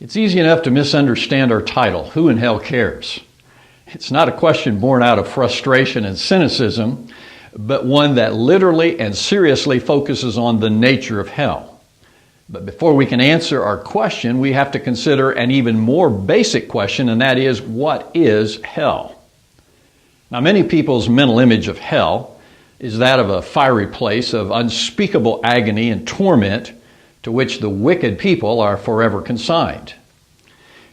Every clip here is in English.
It's easy enough to misunderstand our title, Who in Hell Cares? It's not a question born out of frustration and cynicism, but one that literally and seriously focuses on the nature of hell. But before we can answer our question, we have to consider an even more basic question, and that is, what is hell? Now, many people's mental image of hell is that of a fiery place of unspeakable agony and torment to which the wicked people are forever consigned.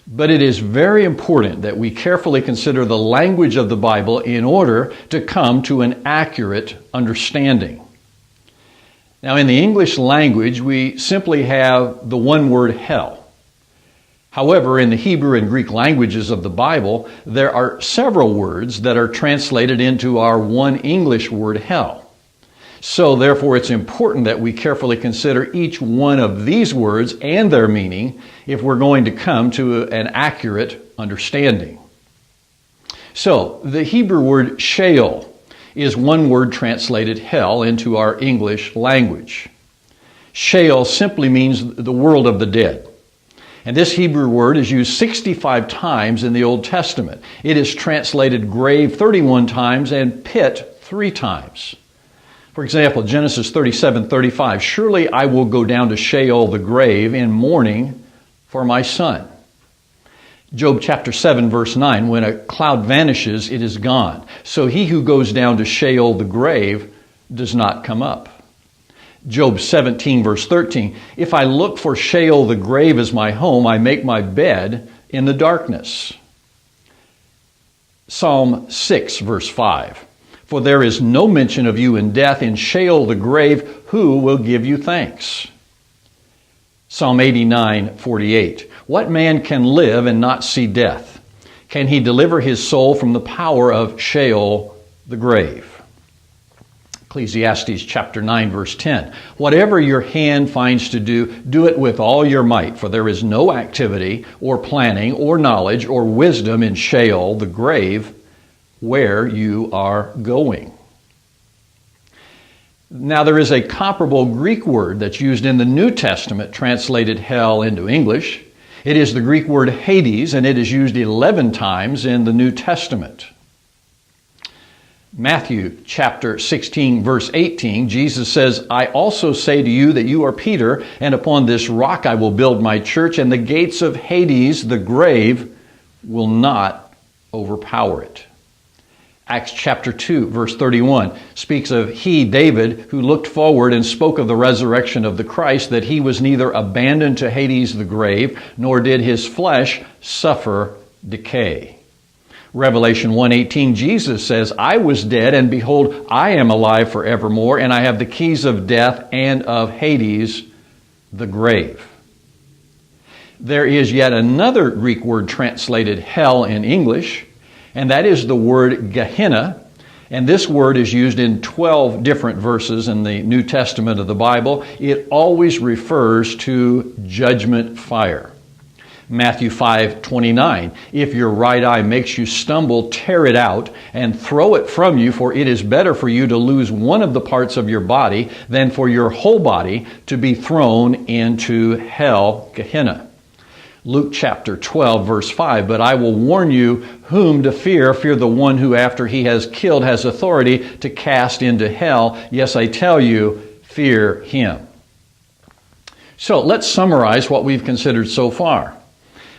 But it is very important that we carefully consider the language of the Bible in order to come to an accurate understanding. Now, in the English language, we simply have the one word hell. However, in the Hebrew and Greek languages of the Bible, there are several words that are translated into our one English word hell. So, therefore, it's important that we carefully consider each one of these words and their meaning if we're going to come to an accurate understanding. So, the Hebrew word Shale is one word translated hell into our English language. Shale simply means the world of the dead. And this Hebrew word is used 65 times in the Old Testament. It is translated grave 31 times and pit 3 times. For example, Genesis 37:35, surely I will go down to Sheol, the grave, in mourning for my son. Job chapter 7, verse 9, when a cloud vanishes, it is gone. So he who goes down to Sheol, the grave, does not come up. Job 17, verse 13, if I look for Sheol, the grave, as my home, I make my bed in the darkness. Psalm 6, verse 5, for there is no mention of you in death, in Sheol, the grave, who will give you thanks? Psalm 89:48. What man can live and not see death? Can he deliver his soul from the power of Sheol, the grave? Ecclesiastes chapter 9, verse 10. Whatever your hand finds to do, do it with all your might, for there is no activity or planning or knowledge or wisdom in Sheol, the grave, where you are going. Now, there is a comparable Greek word that's used in the New Testament, translated hell into English. It is the Greek word Hades, and it is used 11 times in the New Testament. Matthew chapter 16, verse 18, Jesus says, I also say to you that you are Peter, and upon this rock I will build my church, and the gates of Hades, the grave, will not overpower it. Acts chapter 2, verse 31 speaks of he, David, who looked forward and spoke of the resurrection of the Christ, that he was neither abandoned to Hades, the grave, nor did his flesh suffer decay. Revelation 1:18, Jesus says, I was dead, and behold, I am alive forevermore, and I have the keys of death and of Hades, the grave. There is yet another Greek word translated hell in English, and that is the word Gehenna. And this word is used in 12 different verses in the New Testament of the Bible. It always refers to judgment fire. Matthew 5:29, if your right eye makes you stumble, tear it out and throw it from you, for it is better for you to lose one of the parts of your body than for your whole body to be thrown into hell, Gehenna. Luke chapter 12, verse 5, but I will warn you whom to fear. Fear the one who after he has killed has authority to cast into hell. Yes, I tell you, fear him. So let's summarize what we've considered so far.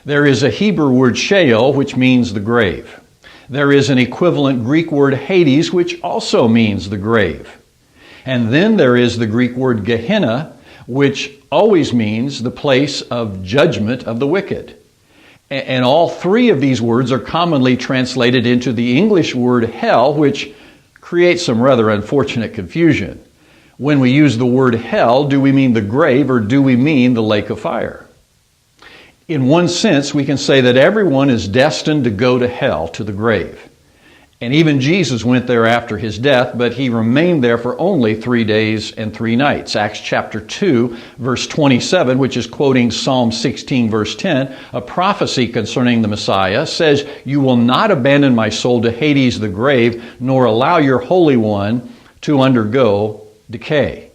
There is a Hebrew word Sheol, which means the grave. There is an equivalent Greek word Hades, which also means the grave. And then there is the Greek word Gehenna, which always means the place of judgment of the wicked. And all three of these words are commonly translated into the English word hell, which creates some rather unfortunate confusion. When we use the word hell, do we mean the grave or do we mean the lake of fire? In one sense, we can say that everyone is destined to go to hell, to the grave. And even Jesus went there after his death, but he remained there for only 3 days and 3 nights. Acts chapter 2, verse 27, which is quoting Psalm 16, verse 10, a prophecy concerning the Messiah, says, you will not abandon my soul to Hades, the grave, nor allow your Holy One to undergo decay.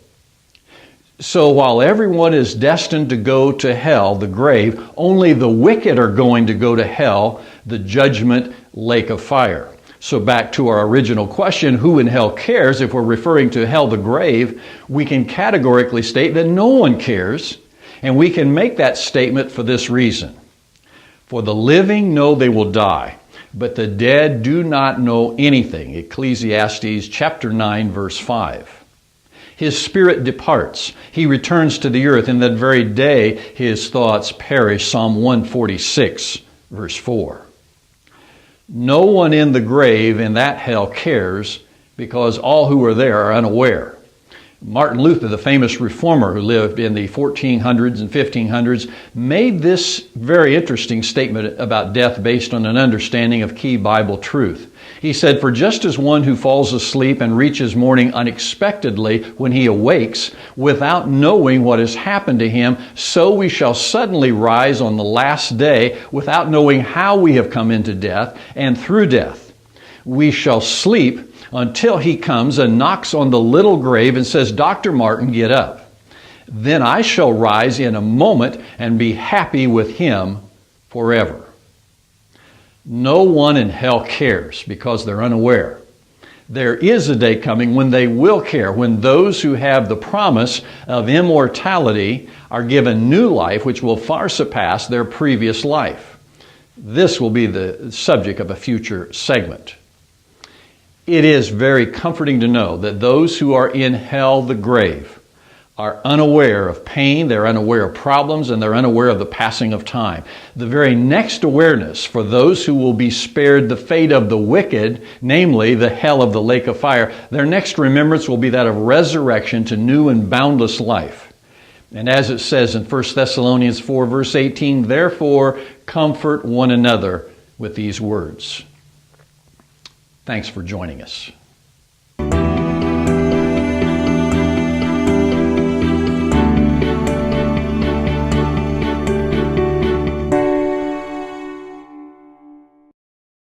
So while everyone is destined to go to hell, the grave, only the wicked are going to go to hell, the judgment lake of fire. So back to our original question, who in hell cares? If we're referring to hell, the grave, we can categorically state that no one cares. And we can make that statement for this reason. For the living know they will die, but the dead do not know anything. Ecclesiastes chapter 9, verse 5. His spirit departs. He returns to the earth, and that very day his thoughts perish. Psalm 146, verse 4. No one in the grave in that hell cares, because all who are there are unaware. Martin Luther, the famous reformer who lived in the 1400s and 1500s, made this very interesting statement about death based on an understanding of key Bible truth. He said, "For just as one who falls asleep and reaches morning unexpectedly when he awakes, without knowing what has happened to him, so we shall suddenly rise on the last day without knowing how we have come into death and through death. We shall sleep until he comes and knocks on the little grave and says, 'Dr. Martin, get up.' Then I shall rise in a moment and be happy with him forever." No one in hell cares because they're unaware. There is a day coming when they will care, when those who have the promise of immortality are given new life, which will far surpass their previous life. This will be the subject of a future segment. It is very comforting to know that those who are in hell, the grave, are unaware of pain, they're unaware of problems, and they're unaware of the passing of time. The very next awareness for those who will be spared the fate of the wicked, namely the hell of the lake of fire, their next remembrance will be that of resurrection to new and boundless life. And as it says in 1 Thessalonians 4, verse 18, "Therefore comfort one another with these words." Thanks for joining us.